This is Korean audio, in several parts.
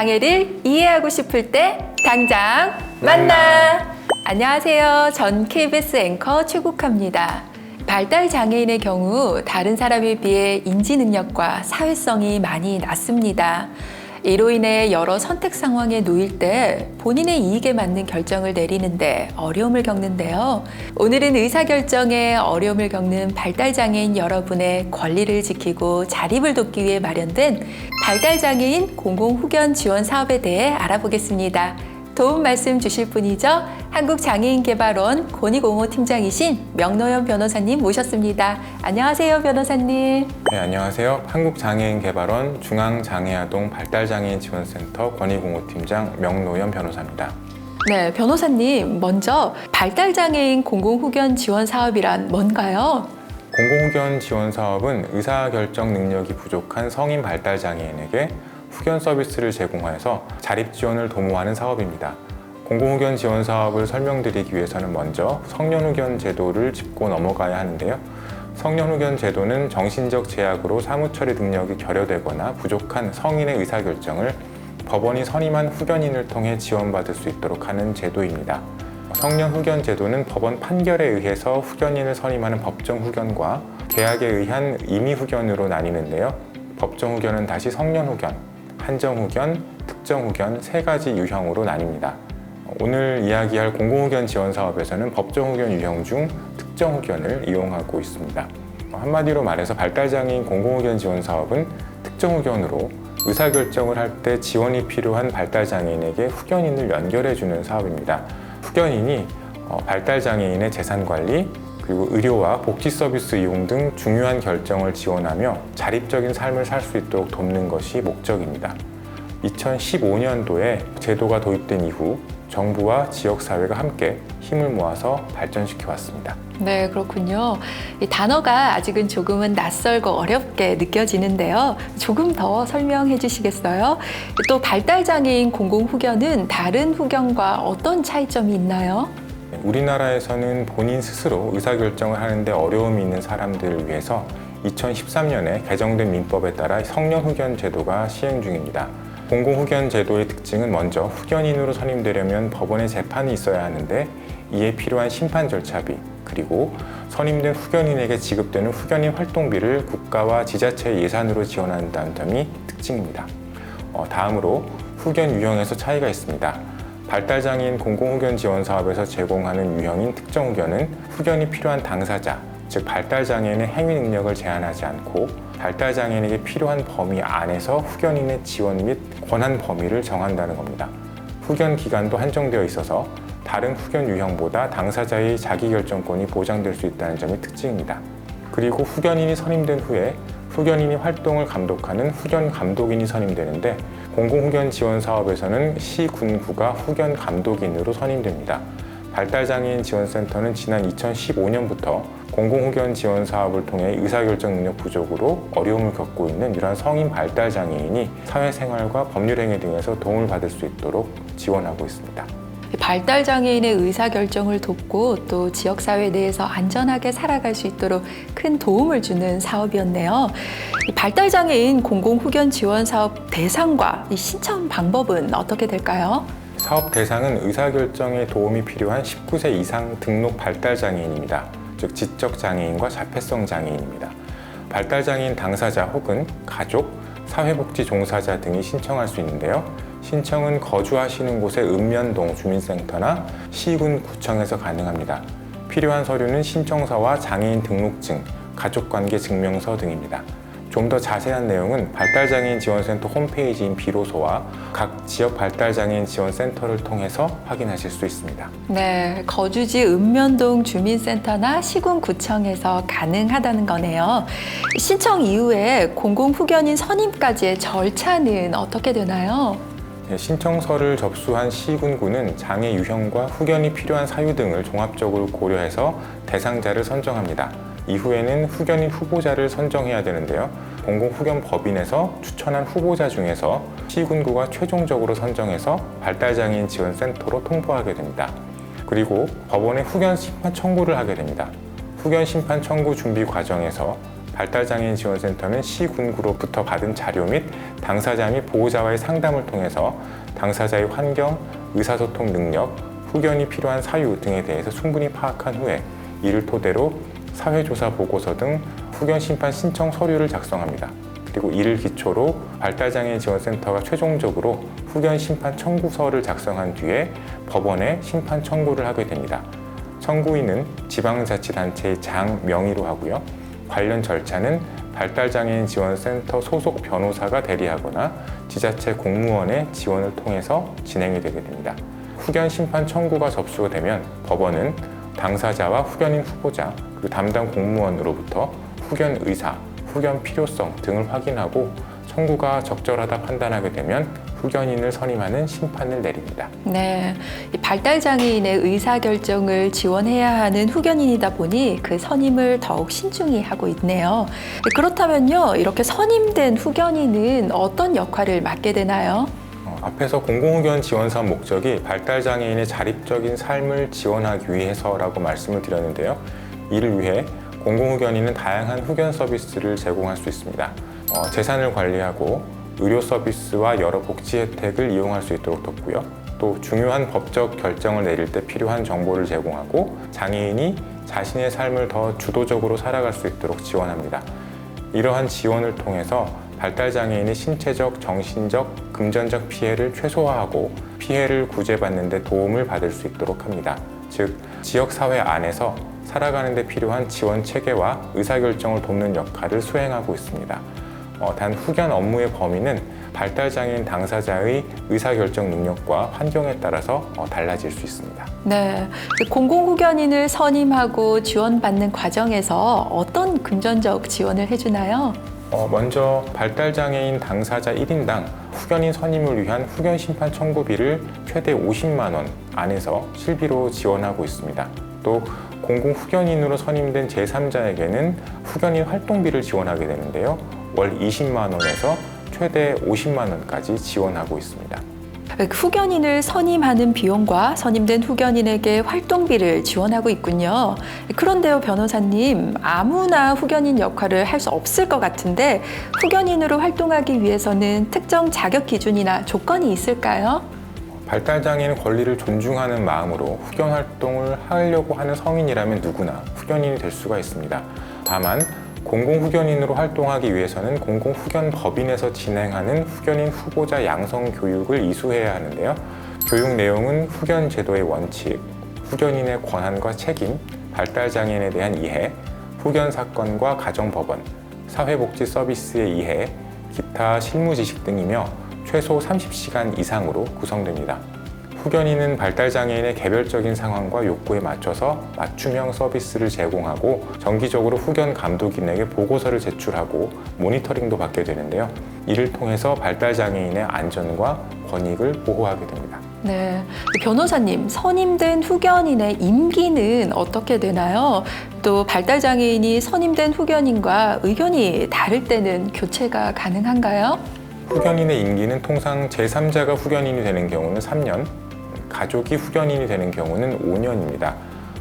장애를 이해하고 싶을 때 당장 만나! 안녕하세요. 전 KBS 앵커 최국화입니다. 발달 장애인의 경우 다른 사람에 비해 인지 능력과 사회성이 많이 낮습니다. 이로 인해 여러 선택 상황에 놓일 때 본인의 이익에 맞는 결정을 내리는데 어려움을 겪는데요. 오늘은 의사결정에 어려움을 겪는 발달장애인 여러분의 권리를 지키고 자립을 돕기 위해 마련된 발달장애인 공공후견 지원 사업에 대해 알아보겠습니다. 도움 말씀 주실 분이죠. 한국장애인개발원 권익옹호 팀장이신 명노현 변호사님 모셨습니다. 안녕하세요, 변호사님. 네, 안녕하세요. 한국장애인개발원 중앙장애아동 발달장애인 지원센터 권익옹호 팀장 명노현 변호사입니다. 네, 변호사님, 먼저 발달장애인 공공후견 지원 사업이란 뭔가요? 공공후견 지원 사업은 의사결정 능력이 부족한 성인 발달장애인에게 후견 서비스를 제공하여서 자립 지원을 도모하는 사업입니다. 공공후견 지원 사업을 설명드리기 위해서는 먼저 성년후견 제도를 짚고 넘어가야 하는데요. 성년후견 제도는 정신적 제약으로 사무처리 능력이 결여되거나 부족한 성인의 의사결정을 법원이 선임한 후견인을 통해 지원받을 수 있도록 하는 제도입니다. 성년후견 제도는 법원 판결에 의해서 후견인을 선임하는 법정후견과 계약에 의한 임의후견으로 나뉘는데요. 법정후견은 다시 성년후견, 한정후견, 특정후견 세 가지 유형으로 나뉩니다. 오늘 이야기할 공공후견 지원 사업에서는 법정후견 유형 중 특정후견을 이용하고 있습니다. 한마디로 말해서 발달장애인 공공후견 지원 사업은 특정후견으로 의사결정을 할 때 지원이 필요한 발달장애인에게 후견인을 연결해주는 사업입니다. 후견인이 발달장애인의 재산관리, 그리고 의료와 복지 서비스 이용 등 중요한 결정을 지원하며 자립적인 삶을 살 수 있도록 돕는 것이 목적입니다. 2015년도에 제도가 도입된 이후 정부와 지역사회가 함께 힘을 모아서 발전시켜 왔습니다. 네, 그렇군요. 이 단어가 아직은 조금은 낯설고 어렵게 느껴지는데요. 조금 더 설명해 주시겠어요? 또 발달장애인 공공후견은 다른 후견과 어떤 차이점이 있나요? 우리나라에서는 본인 스스로 의사결정을 하는데 어려움이 있는 사람들을 위해서 2013년에 개정된 민법에 따라 성년후견 제도가 시행 중입니다. 공공후견 제도의 특징은 먼저 후견인으로 선임되려면 법원의 재판이 있어야 하는데 이에 필요한 심판 절차비, 그리고 선임된 후견인에게 지급되는 후견인 활동비를 국가와 지자체 예산으로 지원한다는 점이 특징입니다. 다음으로 후견 유형에서 차이가 있습니다. 발달장애인 공공후견 지원 사업에서 제공하는 유형인 특정후견은 후견이 필요한 당사자, 즉 발달장애인의 행위 능력을 제한하지 않고 발달장애인에게 필요한 범위 안에서 후견인의 지원 및 권한 범위를 정한다는 겁니다. 후견 기간도 한정되어 있어서 다른 후견 유형보다 당사자의 자기결정권이 보장될 수 있다는 점이 특징입니다. 그리고 후견인이 선임된 후에 후견인이 활동을 감독하는 후견 감독인이 선임되는데 공공후견 지원 사업에서는 시군구가 후견 감독인으로 선임됩니다. 발달장애인 지원센터는 지난 2015년부터 공공후견 지원 사업을 통해 의사결정 능력 부족으로 어려움을 겪고 있는 이러한 성인 발달장애인이 사회생활과 법률행위 등에서 도움을 받을 수 있도록 지원하고 있습니다. 발달장애인의 의사결정을 돕고 또 지역사회 내에서 안전하게 살아갈 수 있도록 큰 도움을 주는 사업이었네요. 발달장애인 공공후견 지원 사업 대상과 신청 방법은 어떻게 될까요? 사업 대상은 의사결정에 도움이 필요한 19세 이상 등록 발달장애인입니다. 즉 지적장애인과 자폐성 장애인입니다. 발달장애인 당사자 혹은 가족, 사회복지 종사자 등이 신청할 수 있는데요. 신청은 거주하시는 곳의 읍면동 주민센터나 시군 구청에서 가능합니다. 필요한 서류는 신청서와 장애인 등록증, 가족관계 증명서 등입니다. 좀 더 자세한 내용은 발달장애인 지원센터 홈페이지인 비로소와 각 지역 발달장애인 지원센터를 통해서 확인하실 수 있습니다. 네, 거주지 읍면동 주민센터나 시군구청에서 가능하다는 거네요. 신청 이후에 공공후견인 선임까지의 절차는 어떻게 되나요? 신청서를 접수한 시군구는 장애 유형과 후견이 필요한 사유 등을 종합적으로 고려해서 대상자를 선정합니다. 이후에는 후견인 후보자를 선정해야 되는데요. 공공후견법인에서 추천한 후보자 중에서 시군구가 최종적으로 선정해서 발달장애인 지원센터로 통보하게 됩니다. 그리고 법원에 후견 심판 청구를 하게 됩니다. 후견 심판 청구 준비 과정에서 발달장애인 지원센터는 시군구로부터 받은 자료 및 당사자 및 보호자와의 상담을 통해서 당사자의 환경, 의사소통 능력, 후견이 필요한 사유 등에 대해서 충분히 파악한 후에 이를 토대로 사회조사 보고서 등 후견 심판 신청 서류를 작성합니다. 그리고 이를 기초로 발달장애인 지원센터가 최종적으로 후견 심판 청구서를 작성한 뒤에 법원에 심판 청구를 하게 됩니다. 청구인은 지방자치단체의 장 명의로 하고요. 관련 절차는 발달장애인 지원센터 소속 변호사가 대리하거나 지자체 공무원의 지원을 통해서 진행이 되게 됩니다. 후견 심판 청구가 접수가 되면 법원은 당사자와 후견인 후보자, 그리고 담당 공무원으로부터 후견 의사, 후견 필요성 등을 확인하고 청구가 적절하다 판단하게 되면 후견인을 선임하는 심판을 내립니다. 네, 이 발달장애인의 의사결정을 지원해야 하는 후견인이다 보니 그 선임을 더욱 신중히 하고 있네요. 그렇다면요, 이렇게 선임된 후견인은 어떤 역할을 맡게 되나요? 앞에서 공공후견 지원 사업 목적이 발달장애인의 자립적인 삶을 지원하기 위해서라고 말씀을 드렸는데요. 이를 위해 공공후견인은 다양한 후견 서비스를 제공할 수 있습니다. 재산을 관리하고 의료 서비스와 여러 복지 혜택을 이용할 수 있도록 돕고요. 또 중요한 법적 결정을 내릴 때 필요한 정보를 제공하고 장애인이 자신의 삶을 더 주도적으로 살아갈 수 있도록 지원합니다. 이러한 지원을 통해서 발달장애인의 신체적, 정신적, 금전적 피해를 최소화하고 피해를 구제받는 데 도움을 받을 수 있도록 합니다. 즉, 지역사회 안에서 살아가는 데 필요한 지원 체계와 의사결정을 돕는 역할을 수행하고 있습니다. 단 후견 업무의 범위는 발달장애인 당사자의 의사결정 능력과 환경에 따라서 달라질 수 있습니다. 네, 공공후견인을 선임하고 지원받는 과정에서 어떤 금전적 지원을 해주나요? 먼저 발달장애인 당사자 1인당 후견인 선임을 위한 후견 심판 청구비를 최대 50만 원 안에서 실비로 지원하고 있습니다. 또 공공후견인으로 선임된 제3자에게는 후견인 활동비를 지원하게 되는데요. 월 20만 원에서 최대 50만 원까지 지원하고 있습니다. 후견인을 선임하는 비용과 선임된 후견인에게 활동비를 지원하고 있군요. 그런데요, 변호사님, 아무나 후견인 역할을 할 수 없을 것 같은데 후견인으로 활동하기 위해서는 특정 자격 기준이나 조건이 있을까요? 발달장애인 권리를 존중하는 마음으로 후견 활동을 하려고 하는 성인이라면 누구나 후견인이 될 수가 있습니다. 다만 공공후견인으로 활동하기 위해서는 공공후견법인에서 진행하는 후견인 후보자 양성 교육을 이수해야 하는데요. 교육 내용은 후견 제도의 원칙, 후견인의 권한과 책임, 발달장애인에 대한 이해, 후견 사건과 가정법원, 사회복지 서비스의 이해, 기타 실무 지식 등이며 최소 30시간 이상으로 구성됩니다. 후견인은 발달장애인의 개별적인 상황과 욕구에 맞춰서 맞춤형 서비스를 제공하고 정기적으로 후견 감독인에게 보고서를 제출하고 모니터링도 받게 되는데요. 이를 통해서 발달장애인의 안전과 권익을 보호하게 됩니다. 네, 변호사님, 선임된 후견인의 임기는 어떻게 되나요? 또 발달장애인이 선임된 후견인과 의견이 다를 때는 교체가 가능한가요? 후견인의 임기는 통상 제3자가 후견인이 되는 경우는 3년, 가족이 후견인이 되는 경우는 5년입니다.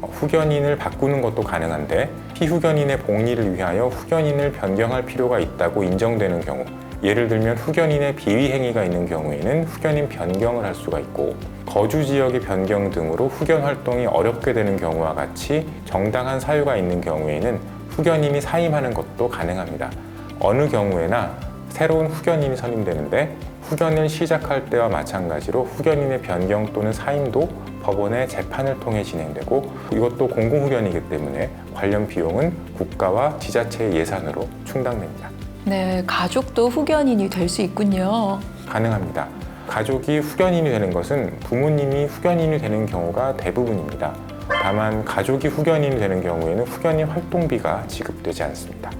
후견인을 바꾸는 것도 가능한데 피후견인의 복리를 위하여 후견인을 변경할 필요가 있다고 인정되는 경우, 예를 들면 후견인의 비위 행위가 있는 경우에는 후견인 변경을 할 수가 있고 거주 지역의 변경 등으로 후견 활동이 어렵게 되는 경우와 같이 정당한 사유가 있는 경우에는 후견인이 사임하는 것도 가능합니다. 어느 경우에나 새로운 후견인이 선임되는데 후견을 시작할 때와 마찬가지로 후견인의 변경 또는 사임도 법원의 재판을 통해 진행되고 이것도 공공후견이기 때문에 관련 비용은 국가와 지자체의 예산으로 충당됩니다. 네, 가족도 후견인이 될 수 있군요. 가능합니다. 가족이 후견인이 되는 것은 부모님이 후견인이 되는 경우가 대부분입니다. 다만 가족이 후견인이 되는 경우에는 후견인 활동비가 지급되지 않습니다.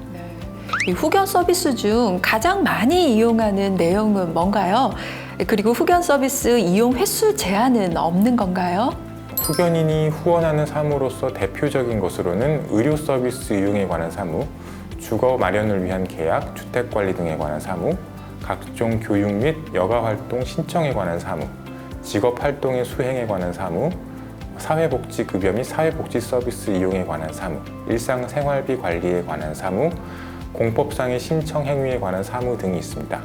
이 후견 서비스 중 가장 많이 이용하는 내용은 뭔가요? 그리고 후견 서비스 이용 횟수 제한은 없는 건가요? 후견인이 후원하는 사무로서 대표적인 것으로는 의료 서비스 이용에 관한 사무, 주거 마련을 위한 계약, 주택 관리 등에 관한 사무, 각종 교육 및 여가 활동 신청에 관한 사무, 직업 활동의 수행에 관한 사무, 사회복지 급여 및 사회복지 서비스 이용에 관한 사무, 일상생활비 관리에 관한 사무, 공법상의 신청 행위에 관한 사무 등이 있습니다.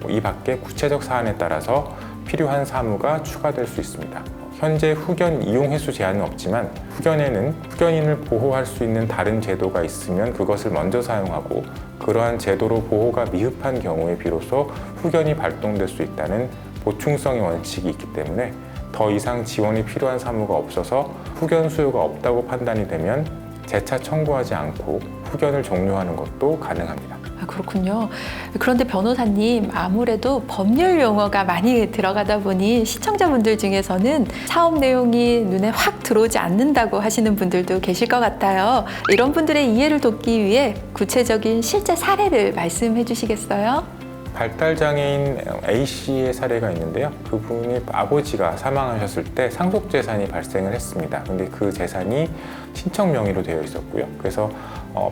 이 밖에 구체적 사안에 따라서 필요한 사무가 추가될 수 있습니다. 현재 후견 이용 횟수 제한은 없지만 후견에는 후견인을 보호할 수 있는 다른 제도가 있으면 그것을 먼저 사용하고 그러한 제도로 보호가 미흡한 경우에 비로소 후견이 발동될 수 있다는 보충성의 원칙이 있기 때문에 더 이상 지원이 필요한 사무가 없어서 후견 수요가 없다고 판단이 되면 재차 청구하지 않고 후견을 종료하는 것도 가능합니다. 그렇군요. 그런데 변호사님, 아무래도 법률 용어가 많이 들어가다 보니 시청자분들 중에서는 사업 내용이 눈에 확 들어오지 않는다고 하시는 분들도 계실 것 같아요. 이런 분들의 이해를 돕기 위해 구체적인 실제 사례를 말씀해 주시겠어요? 발달장애인 A씨의 사례가 있는데요. 그분이 아버지가 사망하셨을 때 상속재산이 발생을 했습니다. 근데 그 재산이 친척 명의로 되어 있었고요. 그래서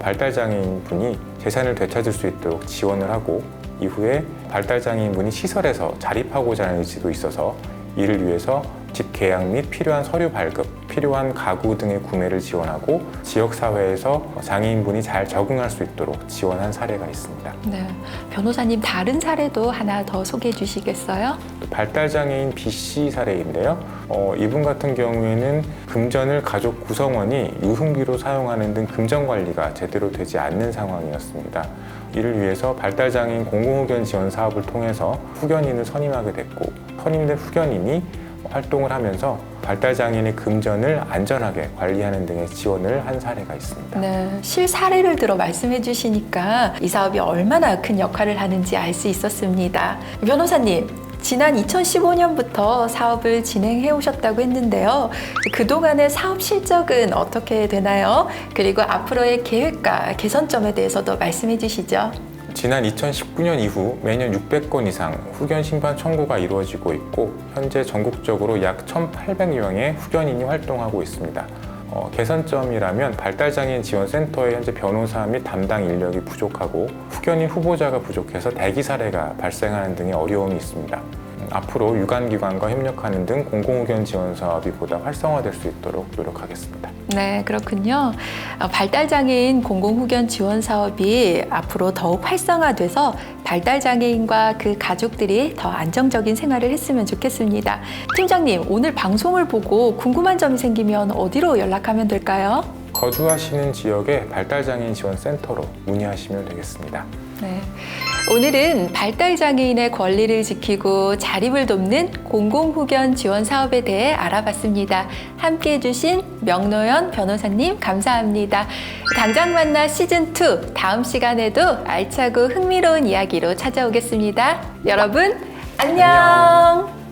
발달장애인 분이 재산을 되찾을 수 있도록 지원을 하고 이후에 발달장애인 분이 시설에서 자립하고자 하는 의지도 있어서 이를 위해서 집 계약 및 필요한 서류 발급, 필요한 가구 등의 구매를 지원하고 지역사회에서 장애인분이 잘 적응할 수 있도록 지원한 사례가 있습니다. 네, 변호사님 다른 사례도 하나 더 소개해 주시겠어요? 발달장애인 B씨 사례인데요. 이분 같은 경우에는 금전을 가족 구성원이 유흥비로 사용하는 등 금전 관리가 제대로 되지 않는 상황이었습니다. 이를 위해서 발달장애인 공공후견 지원 사업을 통해서 후견인을 선임하게 됐고 선임된 후견인이 활동을 하면서 발달장애인의 금전을 안전하게 관리하는 등의 지원을 한 사례가 있습니다. 네, 실사례를 들어 말씀해 주시니까 이 사업이 얼마나 큰 역할을 하는지 알 수 있었습니다. 변호사님, 지난 2015년부터 사업을 진행해 오셨다고 했는데요. 그동안의 사업 실적은 어떻게 되나요? 그리고 앞으로의 계획과 개선점에 대해서도 말씀해 주시죠. 지난 2019년 이후 매년 600건 이상 후견 심판 청구가 이루어지고 있고 현재 전국적으로 약 1,800명의 후견인이 활동하고 있습니다. 개선점이라면 발달장애인 지원센터의 현재 변호사 및 담당 인력이 부족하고 후견인 후보자가 부족해서 대기 사례가 발생하는 등의 어려움이 있습니다. 앞으로 유관기관과 협력하는 등 공공후견 지원 사업이 보다 활성화될 수 있도록 노력하겠습니다. 네, 그렇군요. 발달장애인 공공후견 지원 사업이 앞으로 더욱 활성화돼서 발달장애인과 그 가족들이 더 안정적인 생활을 했으면 좋겠습니다. 팀장님, 오늘 방송을 보고 궁금한 점이 생기면 어디로 연락하면 될까요? 거주하시는 지역의 발달장애인 지원센터로 문의하시면 되겠습니다. 네. 오늘은 발달장애인의 권리를 지키고 자립을 돕는 공공후견 지원 사업에 대해 알아봤습니다. 함께해 주신 명노현 변호사님 감사합니다. 당장 만나 시즌2 다음 시간에도 알차고 흥미로운 이야기로 찾아오겠습니다. 여러분 안녕.